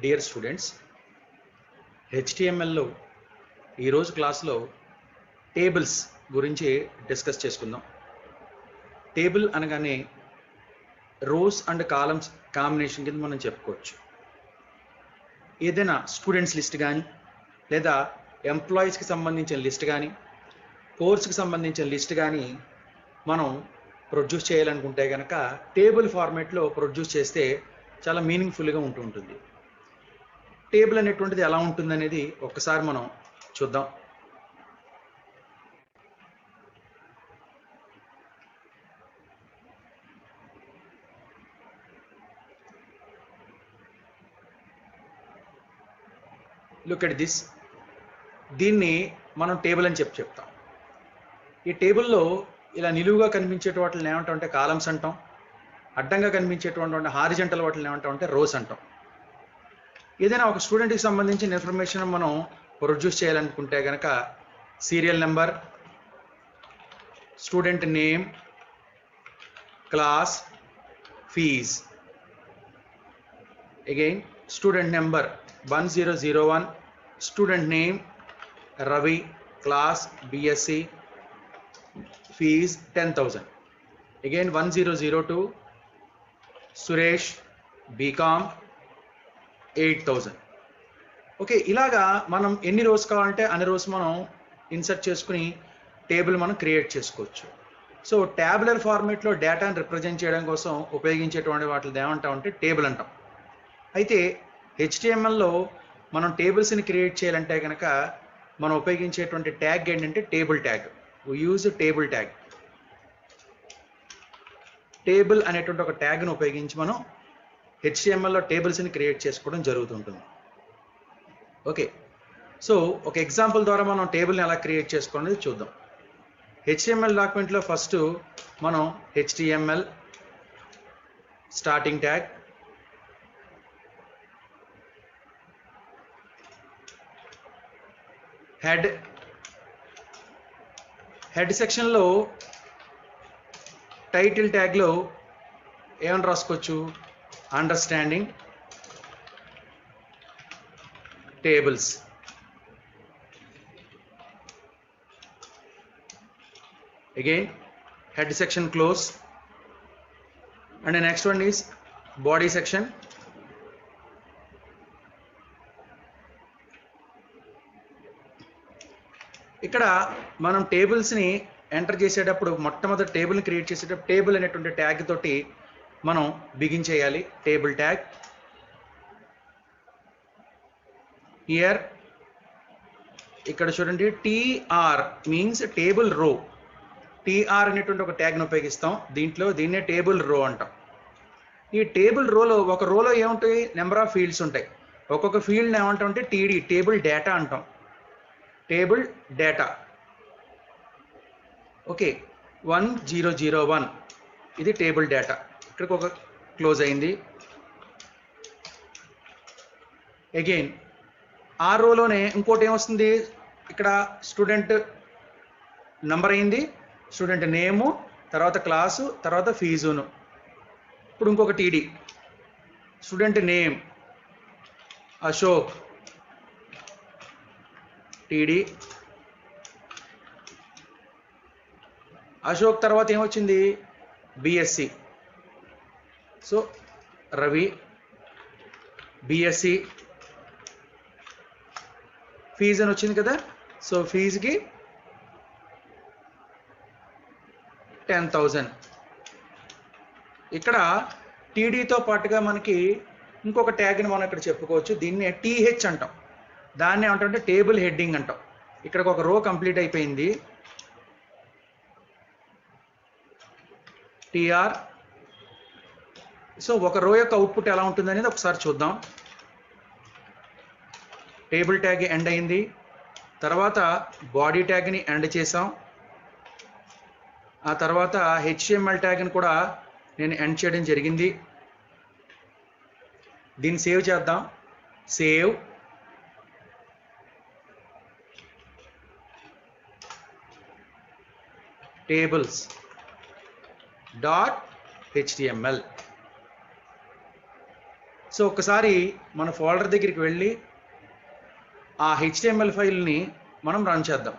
Dear students, హెచ్టిఎంఎల్లో ఈరోజు క్లాస్లో tables గురించి డిస్కస్ చేసుకుందాం. టేబుల్ అనగానే రోస్ అండ్ కాలమ్స్ కాంబినేషన్ కింద మనం చెప్పుకోవచ్చు. ఏదైనా స్టూడెంట్స్ లిస్ట్ కానీ లేదా ఎంప్లాయీస్కి సంబంధించిన లిస్ట్ కానీ కోర్స్కి సంబంధించిన లిస్ట్ కానీ మనం ప్రొడ్యూస్ చేయాలనుకుంటే కనుక టేబుల్ ఫార్మేట్లో ప్రొడ్యూస్ చేస్తే చాలా మీనింగ్ఫుల్గా ఉంటుంది. టేబుల్ అనేటువంటిది ఎలా ఉంటుంది అనేది ఒక్కసారి మనం చూద్దాం. Look at this. దీన్ని మనం టేబుల్ అని చెప్తాం. ఈ టేబుల్లో ఇలా నిలువుగా కనిపించేట వాటిని ఏమంటాం అంటే కాలమ్స్ అంటాం. అడ్డంగా కనిపించేటువంటి హారిజంటల్ వాటిని ఏమంటాం అంటే రోస్ అంటాం. ఏదైనా ఒక స్టూడెంట్కి సంబంధించిన ఇన్ఫర్మేషన్ మనం ప్రొడ్యూస్ చేయాలనుకుంటే కనుక serial number, student name, class, fees. Again student number 1001, student name Ravi, class BSc, fees 10,000. Again 1002 Suresh, BCom 8,000. Okay, ఇలాగా మనం ఎన్ని రోస్ కావాలంటే అన్ని రోస్ మనం ఇన్సర్ట్ చేసుకుని టేబుల్ మనం క్రియేట్ చేసుకోవచ్చు. సో ట్యాబులర్ ఫార్మేట్లో డేటాను రిప్రజెంట్ చేయడం కోసం ఉపయోగించేటువంటి వాటిని ఏమంటామంటే టేబుల్ అంటాం. అయితే హెచ్టిఎంఎల్లో మనం టేబుల్స్ని క్రియేట్ చేయాలంటే కనుక మనం ఉపయోగించేటువంటి ట్యాగ్ ఏంటంటే table tag. We use table tag. Table అనేటువంటి ఒక ట్యాగ్ను ఉపయోగించి మనం హెచ్టిఎంఎల్లో టేబుల్స్ని క్రియేట్ చేసుకోవడం జరుగుతుంటుంది. ఓకే, సో ఒక ఎగ్జాంపుల్ ద్వారా మనం టేబుల్ని ఎలా క్రియేట్ చేసుకోవాలనేది చూద్దాం. హెచ్టిఎంఎల్ డాక్యుమెంట్లో ఫస్ట్ మనం హెచ్టిఎంఎల్ స్టార్టింగ్ ట్యాగ్, హెడ్ సెక్షన్లో టైటిల్ ట్యాగ్లో ఏమని రాసుకోవచ్చు, understanding tables. Again head section close, and the next one is body section. ఇక్కడ మనం టేబుల్స్ని ఎంటర్ చేసేటప్పుడు మొట్టమొదటి టేబుల్ని క్రియేట్ చేసేటప్పుడు టేబుల్ అనేటువంటి ట్యాగ్ తోటి మనం బిగిన్ చేయాలి. టేబుల్ ట్యాగ్ హియర్, ఇక్కడ చూడండి TR means table row. TR అనేటువంటి ఒక ట్యాగ్ను ఉపయోగిస్తాం. దీన్నే టేబుల్ రో అంటాం. ఈ టేబుల్ రోలో ఒక రోలో ఏముంటాయి, నెంబర్ ఆఫ్ ఫీల్డ్స్ ఉంటాయి. ఒక్కొక్క ఫీల్డ్ని ఏమంటాం అంటే టీడీ, టేబుల్ డేటా అంటాం. Table data. ఓకే, 1001 ఇది టేబుల్ డేటా. ఇక్కడికి ఒక క్లోజ్ అయింది. అగైన్ ఆ రోలోనే ఇంకోటి ఏమొస్తుంది, ఇక్కడ స్టూడెంట్ నంబర్ అయింది, స్టూడెంట్ నేము, తర్వాత క్లాసు, తర్వాత ఫీజును. ఇప్పుడు ఇంకొక TD, student name Ashok, TD Ashok. తర్వాత ఏమొచ్చింది, BSc. So Ravi BSc. Fees అని వచ్చింది కదా, సో ఫీజుకి 10,000. ఇక్కడ టీడీతో పాటుగా మనకి ఇంకొక ట్యాగ్ని మనం ఇక్కడ చెప్పుకోవచ్చు. దీన్నే టీహెచ్ అంటాం. దాన్ని ఏమంటే టేబుల్ హెడ్డింగ్ అంటాం. ఇక్కడికి ఒక రో కంప్లీట్ అయిపోయింది. టీఆర్. సో ఒక రో యొక్క అవుట్పుట్ ఎలా ఉంటుంది అనేది ఒకసారి చూద్దాం. టేబుల్ ట్యాగ్ ఎండ్ అయింది. తర్వాత బాడీ ట్యాగ్ని ఎండ్ చేసాం. ఆ తర్వాత హెచ్టిఎంఎల్ ట్యాగ్ని కూడా నేను ఎండ్ చేయడం జరిగింది. దీన్ని సేవ్ చేద్దాం. Save. Tables dot HTML. So ఒకసారి మన ఫోల్డర్ దగ్గరికి వెళ్ళి ఆ HTML ఫైల్ని మనం రన్ చేద్దాం.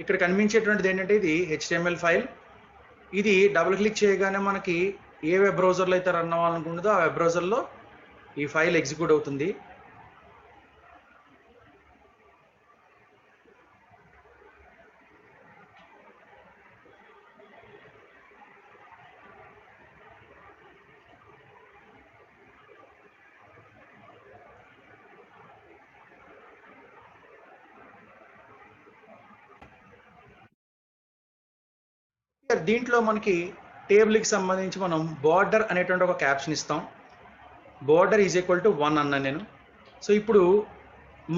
ఇక్కడ కనిపించేటువంటిది ఏంటంటే ఇది HTML ఫైల్. ఇది డబుల్ క్లిక్ చేయగానే మనకి ఏ వెబ్ బ్రౌజర్లో అయితే రన్ అవ్వాలనుకుంటుందో ఆ వెబ్ బ్రౌజర్లో ఈ ఫైల్ ఎగ్జిక్యూట్ అవుతుంది. దీంట్లో మనకి టేబుల్కి సంబంధించి మనం బార్డర్ అనేటువంటి ఒక క్యాప్షన్ ఇస్తాం. బార్డర్ ఈజ్ ఈక్వల్ టు 1 అన్నాను నేను. సో ఇప్పుడు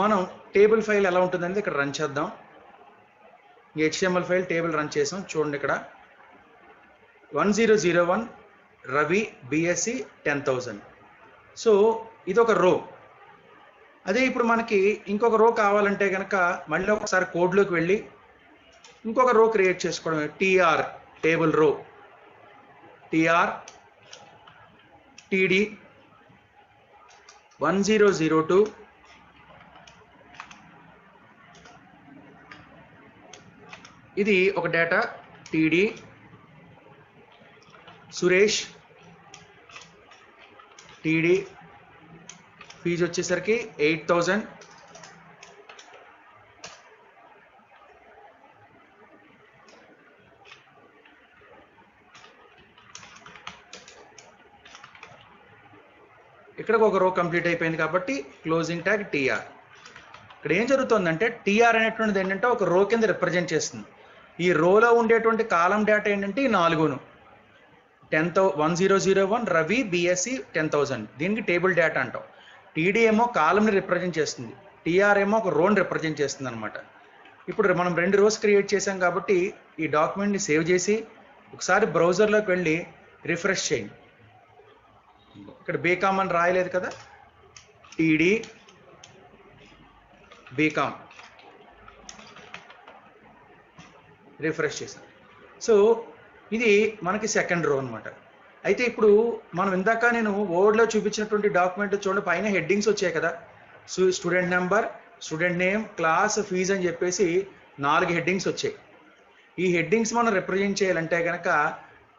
మనం టేబుల్ ఫైల్ ఎలా ఉంటుందనేది ఇక్కడ రన్ చేద్దాం. HTML ఫైల్ టేబుల్ రన్ చేసాం. చూడండి ఇక్కడ 1001 రవి BSc 10,000. సో ఇది ఒక రో. అదే ఇప్పుడు మనకి ఇంకొక రో కావాలంటే కనుక మళ్ళీ ఒకసారి కోడ్లోకి వెళ్ళి ఇంకొక రో క్రియేట్ చేసుకోవడమే. TR table row, TR TD 1002 ఇది ఒక డేటా. TD సురేష్, TD ఫీజు వచ్చేసరికి 8,000. ఇక్కడ ఒక రో కంప్లీట్ అయిపోయింది కాబట్టి క్లోజింగ్ ట్యాగ్ TR. ఇక్కడ ఏం జరుగుతుందంటే TR అనేటువంటిది ఏంటంటే ఒక రో కింద రిప్రజెంట్ చేస్తుంది. ఈ రోలో ఉండేటువంటి కాలం డేటా ఏంటంటే ఈ 4ను 1001 రవి BSc 10,000 దీనికి టేబుల్ డేటా అంటాం. TD ఏమో కాలంని రిప్రజెంట్ చేస్తుంది, TR ఏమో ఒక రోని రిప్రజెంట్ చేస్తుంది అనమాట. ఇప్పుడు మనం 2 రోస్ క్రియేట్ చేసాం కాబట్టి ఈ డాక్యుమెంట్ని సేవ్ చేసి ఒకసారి బ్రౌజర్లోకి వెళ్ళి రిఫ్రెష్ చేయండి. ఇక్కడ బీకామ్ అని రాయలేదు కదా, TD బీకామ్ రిఫ్రెష్ చేసాం. సో ఇది మనకి సెకండ్ రో అనమాట. అయితే ఇప్పుడు మనం ఇందాక నేను వర్డ్లో చూపించినటువంటి డాక్యుమెంట్ చూడండి, పైన హెడ్డింగ్స్ వచ్చాయి కదా, student number, student name, class, fees అని చెప్పేసి 4 హెడ్డింగ్స్ వచ్చాయి. ఈ హెడ్డింగ్స్ మనం రిప్రజెంట్ చేయాలంటే కనుక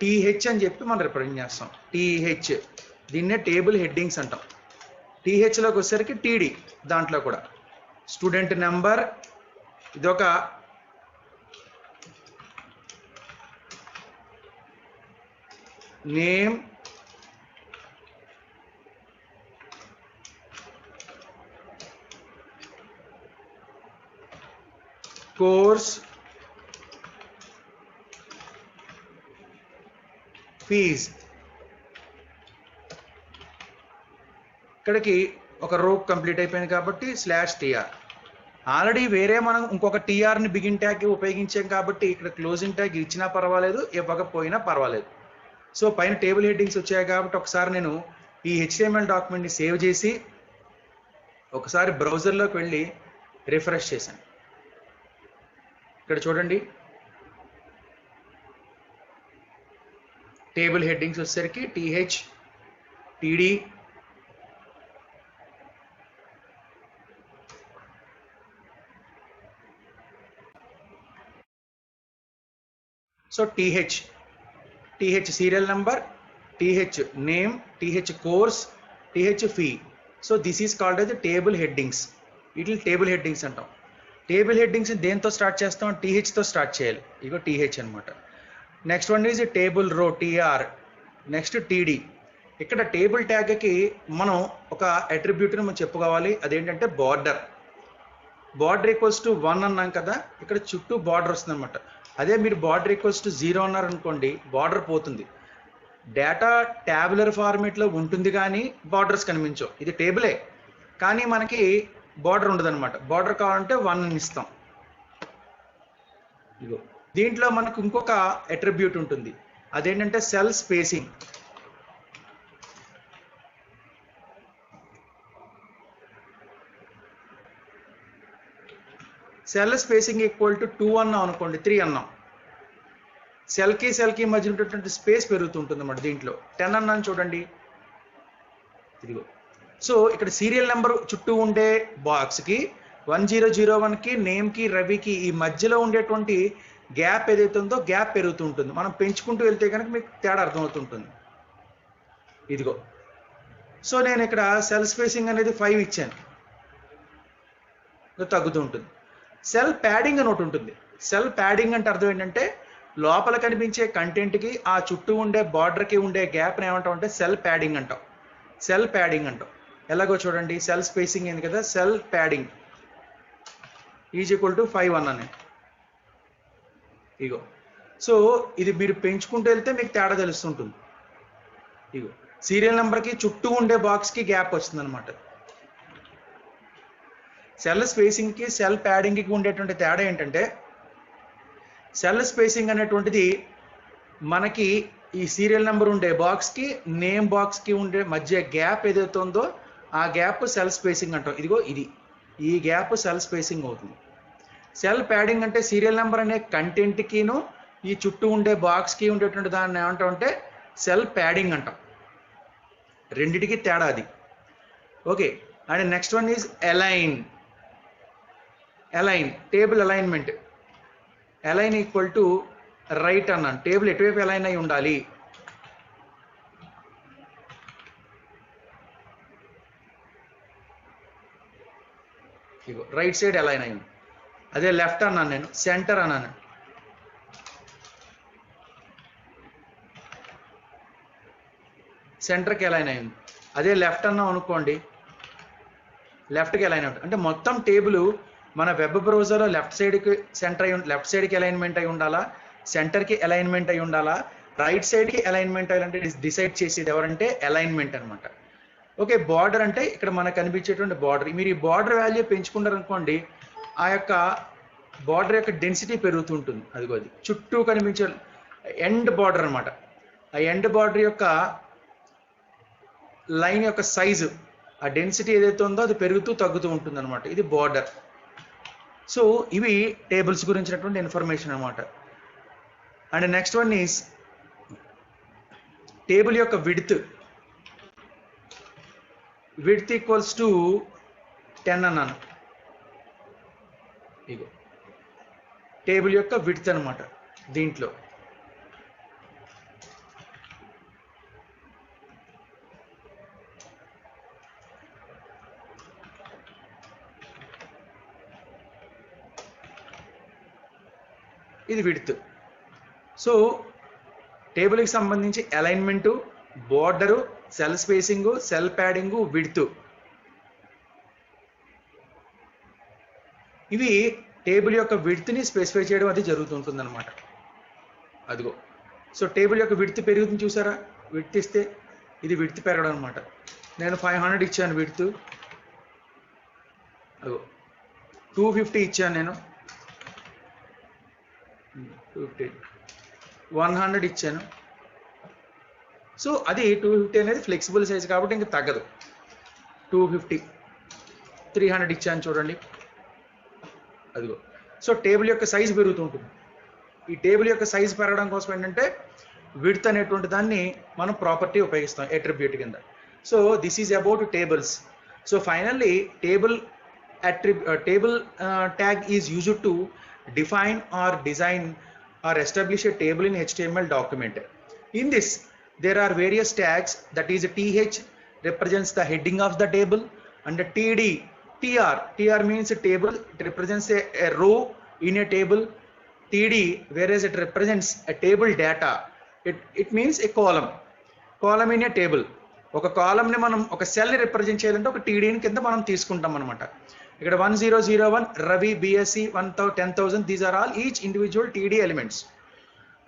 TH అని చెప్పి మనం రిప్రజెంట్ చేస్తాం. TH దీన్నే టేబుల్ హెడ్డింగ్స్ అంటాం. THలోకి వచ్చేసరికి TD, దాంట్లో కూడా స్టూడెంట్ నెంబర్, ఇదొక నేమ్, కోర్స్, ఫీజ్. ఇక్కడికి ఒక రో కంప్లీట్ అయిపోయింది కాబట్టి /TR. ఆల్రెడీ వేరే మనం ఇంకొక TRని బిగిన్ ట్యాగ్ ఉపయోగించాం కాబట్టి ఇక్కడ క్లోజింగ్ ట్యాగ్ ఇచ్చినా పర్వాలేదు, ఇవ్వకపోయినా పర్వాలేదు. సో పైన టేబుల్ హెడ్డింగ్స్ వచ్చాయి కాబట్టి ఒకసారి నేను ఈ HTML డాక్యుమెంట్ని సేవ్ చేసి ఒకసారి బ్రౌజర్లోకి వెళ్ళి రిఫ్రెష్ చేశాను. ఇక్కడ చూడండి టేబుల్ హెడ్డింగ్స్ వచ్చేసరికి TH, TD, so TH serial number, TH name, TH course, TH fee. So this is called as table headings. వీటిని టేబుల్ హెడ్డింగ్స్ అంటాం. టేబుల్ హెడ్డింగ్స్ దేంతో స్టార్ట్ చేస్తాం? THతో స్టార్ట్ చేయాలి. ఇగో TH అనమాట. Next one is table row, TR. Next TD. ఇక్కడ table ట్యాగ్కి మనం ఒక అట్రిబ్యూట్ని మనం చెప్పుకోవాలి. అదేంటంటే బార్డర్. బార్డర్ ఈక్వల్స్ టు 1 అన్నాం కదా, ఇక్కడ చుట్టూ బార్డర్ వస్తుంది అనమాట. అదే మీరు బార్డర్ ఈక్వల్స్ టు 0 అన్నారనుకోండి, బార్డర్ పోతుంది. డేటా ట్యాబులర్ ఫార్మేట్లో ఉంటుంది కానీ బార్డర్స్ కనిపించవు. ఇది టేబులే కానీ మనకి బార్డర్ ఉండదు అనమాట. బార్డర్ కావాలంటే 1 ఇస్తాం. ఇగో దీంట్లో మనకు ఇంకొక అట్రిబ్యూట్ ఉంటుంది. అదేంటంటే cell spacing. Cell spacing equal to 2 అన్నాం అనుకోండి, 3 అన్నాం, సెల్కి మధ్య ఉన్నటువంటి స్పేస్ పెరుగుతుంటుంది అన్నమాట. దీంట్లో 10 అన్నాను చూడండి, ఇదిగో. సో ఇక్కడ సీరియల్ నెంబర్ చుట్టూ ఉండే బాక్స్కి 1001కి నేమ్కి రవికి ఈ మధ్యలో ఉండేటువంటి గ్యాప్ ఏదైతే ఉందో గ్యాప్ పెరుగుతూ ఉంటుంది. మనం పెంచుకుంటూ వెళ్తే కనుక మీకు తేడా అర్థమవుతుంటుంది. ఇదిగో. సో నేను ఇక్కడ సెల్ స్పేసింగ్ అనేది 5 ఇచ్చాను, తగ్గుతూ ఉంటుంది. సెల్ ప్యాడింగ్ అని ఒకటి ఉంటుంది. సెల్ ప్యాడింగ్ అంటే అర్థం ఏంటంటే లోపల కనిపించే కంటెంట్కి ఆ చుట్టూ ఉండే బార్డర్కి ఉండే గ్యాప్ని ఏమంటాం అంటే సెల్ ప్యాడింగ్ అంటాం. సెల్ ప్యాడింగ్ అంటాం. ఎలాగో చూడండి, సెల్ స్పేసింగ్ ఏంది కదా, cell padding is equal to 5 అన్నాను. ఇగో. సో ఇది మీరు పెంచుకుంటూ వెళ్తే మీకు తేడా తెలుస్తుంటుంది. ఇగో సీరియల్ నెంబర్కి చుట్టూ ఉండే బాక్స్కి గ్యాప్ వస్తుంది అనమాట. సెల్ స్పేసింగ్కి సెల్ ప్యాడింగ్కి ఉండేటువంటి తేడా ఏంటంటే సెల్ స్పేసింగ్ అనేటువంటిది మనకి ఈ సీరియల్ నెంబర్ ఉండే బాక్స్కి నేమ్ బాక్స్కి ఉండే మధ్య గ్యాప్ ఏదైతే ఉందో ఆ గ్యాప్ సెల్ స్పేసింగ్ అంటాం. ఇదిగో ఇది, ఈ గ్యాప్ సెల్ స్పేసింగ్ అవుతుంది. సెల్ ప్యాడింగ్ అంటే సీరియల్ నెంబర్ అనే కంటెంట్కిను ఈ చుట్టూ ఉండే బాక్స్కి ఉండేటువంటి దాన్ని ఏమంటాం అంటే సెల్ ప్యాడింగ్ అంటాం. రెండిటికి తేడా అది. Okay. And next one is align. Align, table alignment. Align equal to right అన్నాను. టేబుల్ ఎటువైపు అలైన్ అయి ఉండాలి, ఇగో రైట్ సైడ్ అలైన్ అయింది. అదే లెఫ్ట్ అన్నాను నేను, సెంటర్ అన్నాను. సెంటర్కి అలైన్ అయింది. అదే లెఫ్ట్ అన్నాం అనుకోండి, లెఫ్ట్కి అలైన్ అవుతుంది. అంటే మొత్తం టేబుల్ మన వెబ్ బ్రౌజర్లో లెఫ్ట్ సైడ్కి సెంటర్ అయి లెఫ్ట్ సైడ్కి అలైన్మెంట్ అయి ఉండాలా, సెంటర్కి అలైన్మెంట్ అయి ఉండాలా, రైట్ సైడ్కి అలైన్మెంట్ అయ్యాలంటే డిసైడ్ చేసేది ఎవరంటే అలైన్మెంట్ అనమాట. ఓకే. బార్డర్ అంటే ఇక్కడ మనకు కనిపించేటువంటి బార్డర్. మీరు ఈ బార్డర్ వాల్యూ పెంచుకున్నారనుకోండి, ఆ యొక్క బార్డర్ యొక్క డెన్సిటీ పెరుగుతుంటుంది. అదిగో అది చుట్టూ కనిపించే ఎండ్ బార్డర్ అనమాట. ఆ ఎండ్ బార్డర్ యొక్క లైన్ యొక్క సైజు, ఆ డెన్సిటీ ఏదైతే ఉందో అది పెరుగుతూ తగ్గుతూ ఉంటుంది అనమాట. ఇది బార్డర్. సో ఇవి టేబుల్స్ గురించినటువంటి ఇన్ఫర్మేషన్ అనమాట. And next one is table యొక్క విడ్త్. విడ్త్ ఈక్వల్స్ టు 10 అన్నాను. ఇగో టేబుల్ యొక్క విడ్త్ అనమాట. దీంట్లో ఇది విడ్త్. సో టేబుల్కి సంబంధించి alignment, border, cell spacing, cell padding, width, ఇవి టేబుల్ యొక్క విడ్త్ని స్పెసిఫై చేయడం అది జరుగుతుంటుంది అనమాట. అదిగో. సో టేబుల్ యొక్క విడ్త్ పెరుగుతుంది చూసారా, విడ్త్ ఇస్తే ఇది విడ్త్ పెరగడం అనమాట. నేను 500 ఇచ్చాను విడ్త్, అదిగో 250 ఇచ్చాను నేను, 250, 100 ఇచ్చాను. సో అది 250 అనేది ఫ్లెక్సిబుల్ సైజ్ కాబట్టి ఇంక తగ్గదు. 250, 300 ఇచ్చాను చూడండి, అదిగో. సో టేబుల్ యొక్క సైజు పెరుగుతుంటుంది. ఈ టేబుల్ యొక్క సైజు పెరగడం కోసం ఏంటంటే విడ్త్ అనేటువంటి దాన్ని మనం ప్రాపర్టీ ఉపయోగిస్తాం అట్రిబ్యూట్ కింద. So this is about tables. So finally table tag is used to define or design or establish a table in HTML document. In this there are various tags, that is TH represents the heading of the table, and the TR means a table, it represents a row in a table. TD, whereas it represents a table data, it means a column in a table. ఒక కాలమ్ని మనం ఒక సెల్ని represent చేయాలంటే ఒక టీడీని కింద మనం తీసుకుంటాం అనమాట. ఇక్కడ 1001 Ravi BSc 10,000, these are all each individual TD elements.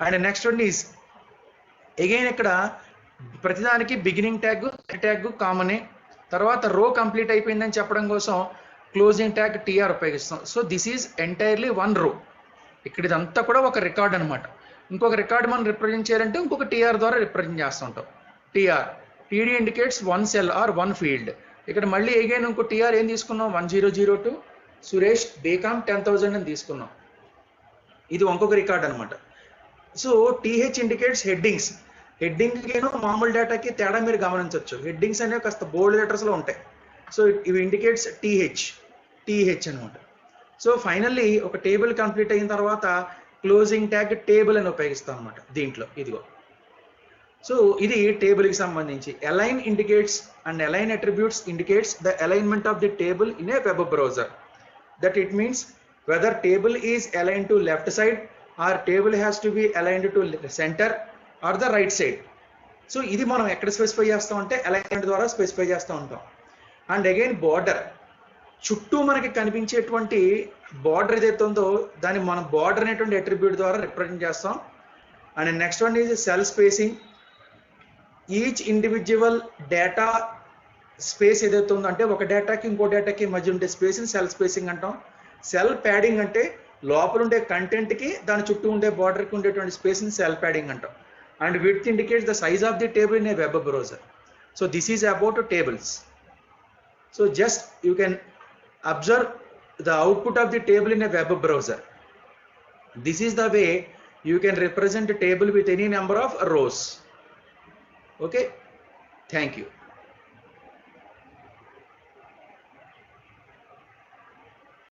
And next one is again ఇక్కడ ప్రతిదానికి బిగినింగ్ ట్యాగ్ కామనే, తర్వాత రో కంప్లీట్ అయిపోయిందని చెప్పడం కోసం క్లోజింగ్ ట్యాగ్ టీఆర్ ఉపయోగిస్తాం. So this is entirely one రో. ఇక్కడ ఇదంతా కూడా ఒక రికార్డ్ అనమాట. ఇంకొక రికార్డ్ మనం రిప్రజెంట్ చేయాలంటే ఇంకొక టీఆర్ ద్వారా రిప్రజెంట్ చేస్తుంటాం. TR TD indicates one cell or one field. ఇక్కడ మళ్ళీ అగైన్ ఇంకో టీఆర్ ఏం తీసుకున్నాం, 1002 సురేష్ బీకామ్ 10,000 అని తీసుకున్నాం. ఇది ఇంకొక రికార్డ్ అనమాట. So TH indicates headings. హెడ్డింగ్కి మామూలు డేటాకి తేడా మీరు గమనించవచ్చు. హెడ్డింగ్స్ అనేవి కాస్త బోల్డ్ లెటర్స్లో ఉంటాయి. సో ఇవి ఇండికేట్స్ టీహెచ్ అనమాట. సో ఫైనల్లీ ఒక టేబుల్ కంప్లీట్ అయిన తర్వాత క్లోజింగ్ ట్యాగ్ టేబుల్ అని ఉపయోగిస్తాం అనమాట దీంట్లో. ఇదిగో. సో ఇది టేబుల్కి సంబంధించి. Align indicates and align attributes indicates the alignment of the table in a web browser. That it means whether table is align to left side or table has to be aligned to centre or the right side. So ఇది మనం ఎక్కడ specify చేస్తాం అంటే alignment ద్వారా specify చేస్తూ ఉంటాం. And again border, చుట్టూ మనకి కనిపించేటువంటి బార్డర్ ఏదైతే ఉందో దాన్ని మనం బార్డర్ అనేటువంటి అట్రిబ్యూట్ ద్వారా రిప్రజెంట్ చేస్తాం. And next one is cell spacing. Each individual data space ఏదైతే ఉందో అంటే ఒక డేటాకి ఇంకో డేటాకి మధ్య ఉండే స్పేస్ని సెల్ స్పేసింగ్ అంటాం. సెల్ ప్యాడింగ్ అంటే లోపల ఉండే కంటెంట్కి దాని చుట్టూ ఉండే బార్డర్కి ఉండేటువంటి స్పేస్ని సెల్ ప్యాడింగ్ అంటాం. And width indicates the size of the table in a web browser. So this is about tables. So just you can observe the output of the table in a web browser. This is the way you can represent a table with any number of rows. Okay, thank you.